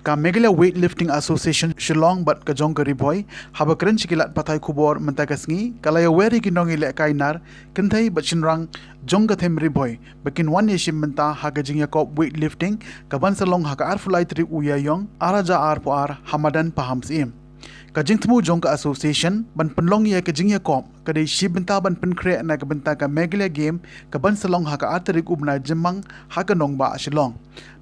ka Meghalaya Weightlifting Association Shillong bat ka jong ka riboy haba keren sikilat patay kubor mentagasngi kalaya weri kinongi le kainar kentai bat shinrang jong ka them riboy bakin one yeshim menta haga jing yakop weightlifting ka ban salong haga arfulai tri uyayong araja ar hamadan paham sim ka jing tmu jong ka association ban penlong ya ka jing yakop ka dei shibenta ban penkre na ka benta ka Meghalaya game ka ban salong haga atrik ubna jemang haga nong ba shillong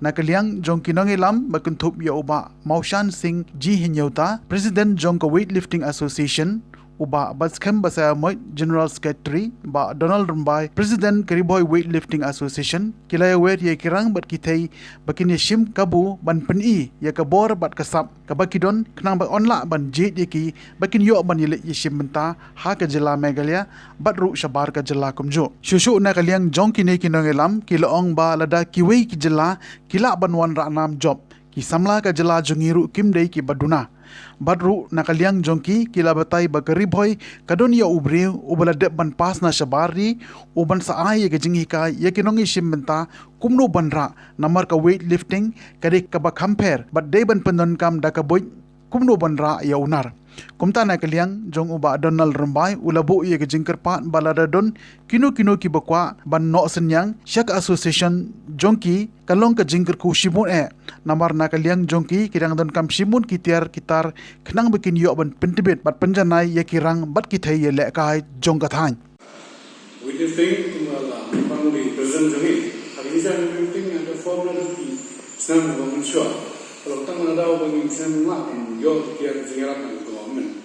na kaliang jong kinongi lam bakuntup ya uba Maushan Singh Ji Hinyauta President jong ka Weightlifting Association uba baskem basa moi General Secretary ba Donald Rumbai President Kariboy Weightlifting Association kilaya wer ye kirang bat kitay bakin shim kabu ban peni ya kabor bat kasap kabakidon knang ba onla ban jet yeki bakin yo ban yele yeshim menta ha ka jila Meghalaya bat ru shabar ka jila kumjo shushu na kaliang jong kine kinongelam kilaong ba lada kiwei ki jila kila ban wan ra nam job ki samla ka jila jungiru kimdei ki baduna badru nakaliang jongki kila batai bakariboy kadon ya ubri ubala de ban pas na shabari uban sa ay ke jinghika ya kinongi shimbenta kumno banra namar ka weightlifting kade ka ba compare but de ban pendon kam da ka boy kumno banra ya unar kumta na kaliang jong uba Donald Rumbai ulabu ya ke jingker pat balada don kino ki bakwa ban no senyang shak association jongki kalong ka jingker ku shimun namar na kaliang jongki kirang don kam shimun kitiar kitar kenang bikin yo ban pentibet bat penjanai ya kirang bat kitai ya lek kai jong ka thain weightlifting kumala bang di present jongi habisa weightlifting ada formula di snam woman show kalau tang ada bang snam ma yo kiar jingarat ng government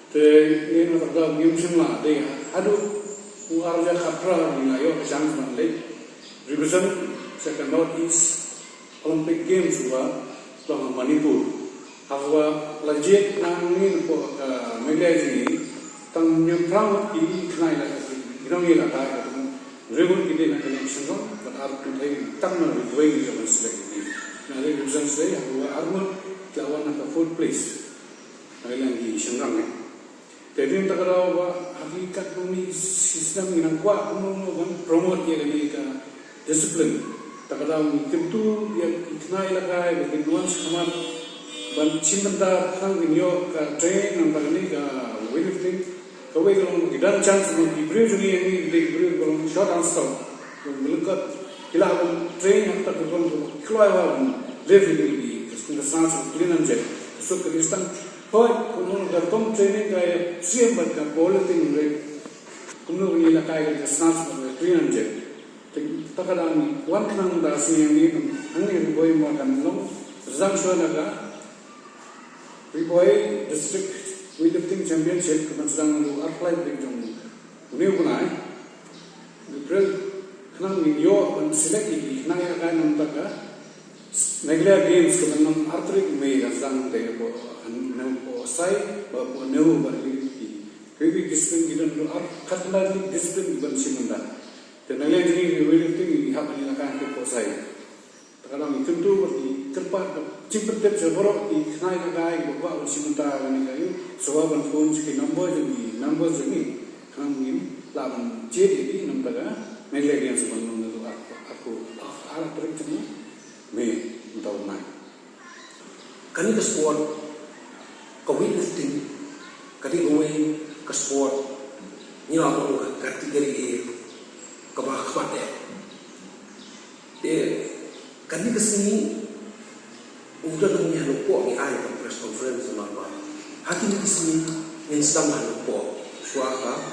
te ni na da ngim simla de adu arja khatra ni yo chance man le represent second north east Olympic Games wa long Manipur hawa legit nang ni po Meghalaya ni tang nyam prang ki khnai la ginong ni la ta regun ki de na connection ko but ar tu thai tang na way yo select ni na represent say hawa armor lawan na fourth place Meghalaya ni shengrang ni tedin takaraw ba hakikat ni system ni nang kwa kuno promote ye ni ka discipline takadaw tentu yang iknai lakai bagian nuan sekamat ban cimenta kang inyo ka train ng bagani ka weightlifting kawai kalong gidan chance mo ibrew juni yang ni ibrew kalong short and stop melengkap kila abang train yang tak betul keluar awal level ini kesukaan sans clean and jet so keristan hoy kuno dartom training kaya siem bat ka bowling rate kuno ni lakai ka sans clean and jet takadang wan kanang dasi yang ni hangin boy mo kanlong zang shwa naga Riboy district weightlifting championship kemensedang lu apply big jong uni punai April kanang ni yo kan select iki nang ya kan nam taka Meghalaya games kemenang artrik me zang de po nam po sai ba po neu ba li kebi discipline gidan lu katla li discipline ban simanda Tenangnya jadi weightlifting hak ni nak angkat posai. Kalau itu tu berarti kerpat cipat tep seborok di kenai kegai bawa usi mentah ni kayu. Sebab phone siki number jadi kan mungkin lawan jadi ini number Meghalaya yang sebelum itu aku alat trik cuma me tahu mai. Kani ke sport ke weightlifting kani ke sport ni aku kategori kabah kan ni kesini udah dunia lupa ni ayat press conference sama apa hati ni kesini yang sedang lupa suaka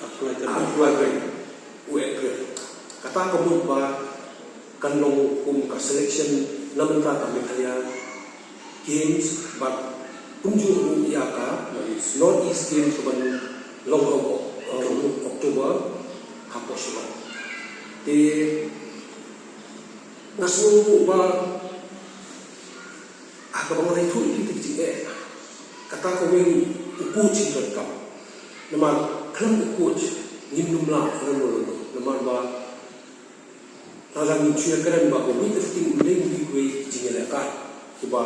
aku lagi kata kamu bah kan long ka selection naman ta kami kaya games but kunjung iya ka North East Games ban long Oktober hapos ba di nasu ba ako bang ito iti kata ko wing coach ito ka naman kalam coach nimnum la naman ba talang chuya karan ba ko weightlifting uleng bigway jingela ka ba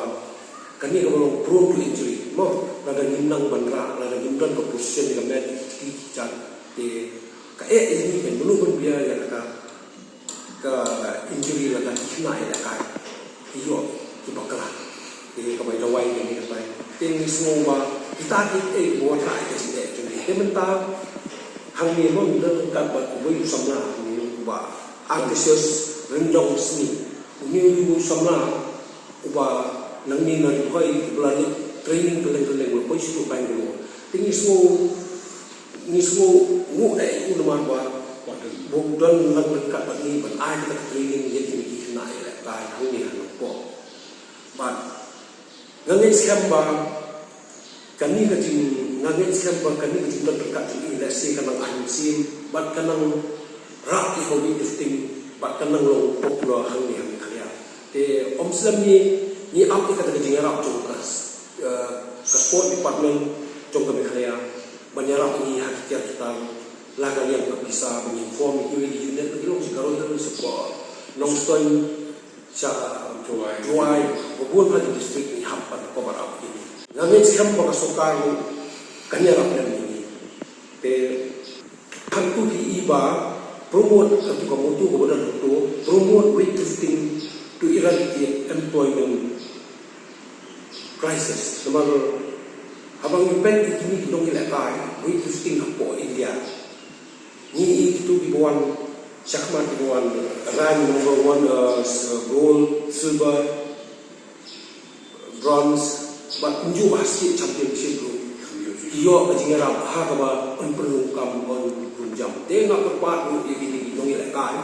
kani ka bang prone to injury mo nada nimnang banra nada nimnang ka position ka med chat di ini kan belum biaya ka injury la ka hina ila ka iyo ki bakal ini semua kita buat rakyat jadi jadi mentah hang ni mo mudah kan buat kubur sama ni kubah artisos rendong seni ni sama kubah nang ni nak koi belanja training keleng-keleng lo koi situ paling dulu ini semua mudah itu nama buat bukan nak dekat ni ban ada training jadi ni nak kai hang ni hang ko but ngangai siapa kami kecil ngangai siapa kami kecil terdekat ini lesi kanang ansim bat kanang rapi hobi testing bat kanang long popular hang ni hang kaya te om Islam ni apa kata kecil ngarap jongkas ke sport department jong kami kaya banyarap ni hakikat kita laga yang tak bisa menginform ini di unit itu kalau harus support long stone Juai berbuat pada distrik ni hampan cover up ini. Namun sekarang bapa sokar kanya rakyat ini. Te hantu di iba promote ketika mutu kepada itu promote weightlifting to eradicate employment crisis. Sebab abang impen ini dong ilakai weightlifting apa India. Ni itu dibuat Shakmat won ran number 1 gold, silver, bronze, but unju basket championship group. Iyo kajingan apa kaba unperlukam unjam. Tengah kepat ini dong ilakai.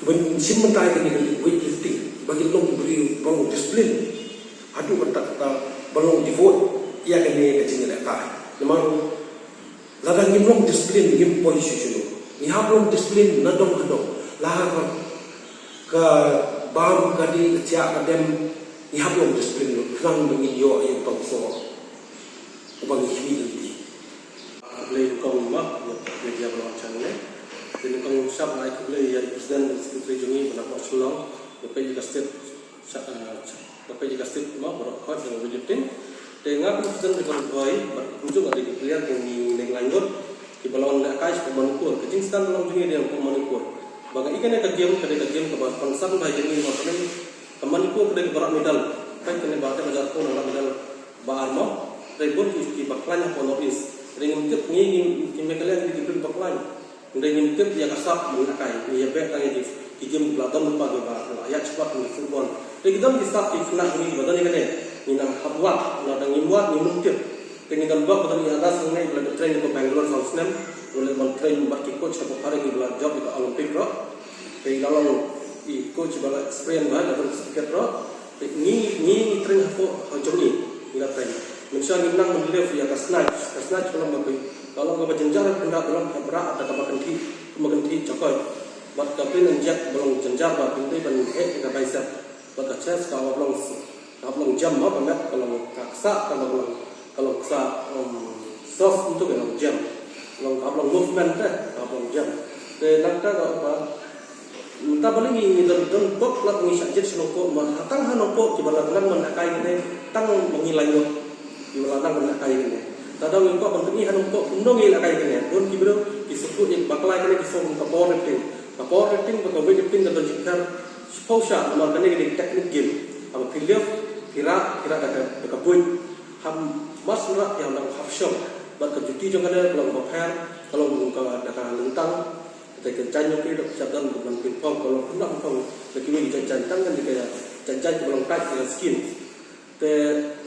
Ben simmentai kini weightlifting bagi long beri long disiplin. Adu kata belum devote ia kini kajingan ilakai. Memang lagan long disiplin ngim position. Ni belum disiplin nadong lah ke bam kadi kecak kadem ni belum disiplin nang dengan yo yang tongso ubang hidup boleh kong mak media berlangsung ni dan kong sab naik boleh ya presiden sekretari jungi berlaku sulong lepas juga state mak berlaku dengan Wellington dengan presiden dengan boy berkunjung ada di clear dengan lanjut di balon lakai pemanipur kecing stan balon jungi dia pemanipur bagai ikan ke game ke konsan baik ini maksudnya pemanipur ke barat medal baik kena barat ajar pun barat medal ba armo rebut di baklanya ponoris ringin kep ni kalian di diberi baklanya ringin kep dia kasap melakai dia bet tanya di game belakang lupa dia ba ayat cepat ni football kita di start di nak ni badan ni kene ni nang hatwat na dang imwat ni mungkin dengan buat betul ni ada sengai belajar train di Bangalore South Nam boleh train bagi coach ke hari ni belajar job di Olympic rock jadi kalau i coach bala sprain bah atau speaker rock ni train apa jom ni ila train misalnya nang mendelef ya snatch kalau ngapa jenjar benda dalam berat ada kemakan cokoi buat kapin injek belum jenjar bah pintu ban head ke bicep buat chest kalau belum jam apa enggak kalau kaksa kalau kesa soft untuk yang jam, kalau movement kalau jam, dan kalau apa, kita paling ini dan bok lah mengisahkan senoko, tang hanoko di belakang menakai ini, tang mengilangnya di belakang menakai ini. Tadang itu bentuknya hanoko undang ilakai ini, don kibro disebut yang baklai ini disebut power rating betul dan berjikar sponsor, makanya ini teknik game, apa pilih kira ada kebun ham masuk yang dalam hafsyong berkejuti jangan ada belum berper kalau buka ada lentang kita jangan kita sedang bermain kalau hendak kau lagi ni jangan kan dia jangan belum kat dengan skin te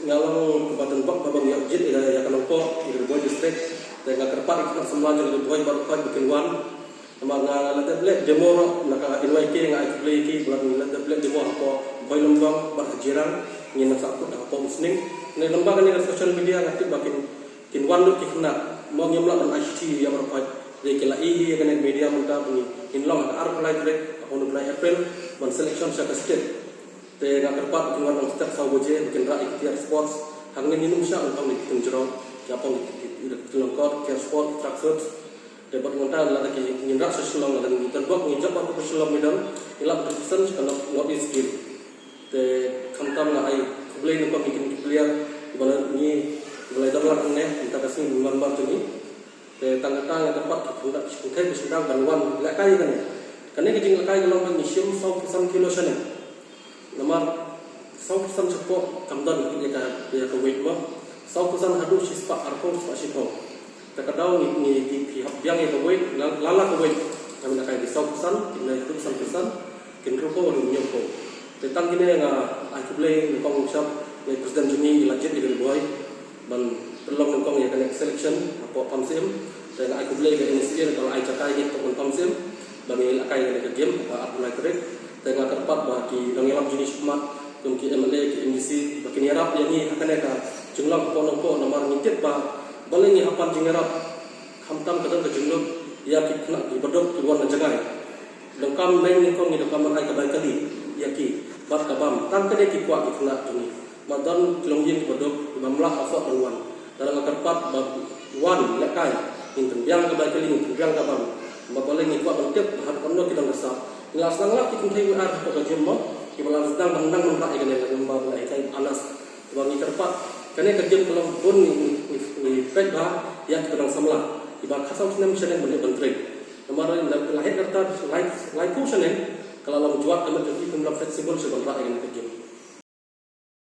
ngalang kebadan bak babang yang jid ya kalau kau di buat district dan kerpat itu semua jadi buat baru bikin wan sama ngala black demo nak NYK ngai play ki bulan ngala black demo apa boy lembang berhajiran ingin nak sakut apa musning ni lembaga ni social media ngati bakin wan lu kena mau nyemla dan ICT yang berapa dia kela yang kena media muda bunyi inlong ada arpulai direct on the April one selection sa state te nak kerpat wan ng step sa boje bikin ra ikhtiar sports hangin minum sya untuk dikin jero japon dilongkot care sport tracksuit te bat ngonta la ki nyindrak sesulong dan terbok ngijak apa sesulong medan ila persen kana what is skill te khamtam na ai boleh nampak bikin clear di mana ni belajar lah ni kita kasih gambar tu ni tangga-tangga yang tempat kita sudah sedang bantuan lakai kan ni kerana kita lakai kalau mengisium 100 kilo sana nomor sau pesan support kamdan dia ka wait mo sau pesan hadu sispa arko spa sipo takadau ni pihak yang ka wait lala ka wait kami nak di sau pesan kini hadu pesan kin roko ru nyoko tentang gini nga aku boleh ngkong ucap ni presiden juni lajit di boy ban perlu ngkong ya kan selection apa pamsim dan aku boleh ke inisiatif kalau ai cakai ni to pamsim bagi akai ke game apa mulai trek dengan tempat bagi ngelam jenis umat ke MLA ke MDC bagi nyarap yang ni akan ada jumlah pono nomor nitip ba boleh ni hapan jingarap hamtam kadang ke jumlah ya kita di bedok tuan jagai dongkam lain ni kong ni dongkam ai kabai kali ya ki bat kabam tam kade ki kuat kita juni madan kelongyin di bedok mamlah afak ruan dalam tempat wan lekai inten biang kabai kali inten biang kabam boleh ni kuat nitip har kono kita ngasa Ngelas nanglah kita tengok ada kat jemma, kita malah sedang menang merak ikan yang lembab mulai kain anas, wangi terpat. Kerana kerja kalau pun ni pek bah, yang kita orang semula. Ibarat kasau senam senang boleh bentrik. Kemarin lahir kata lain pun senang. Kalau dalam jual kami jadi pemula fleksibel sebab merak ikan kerja.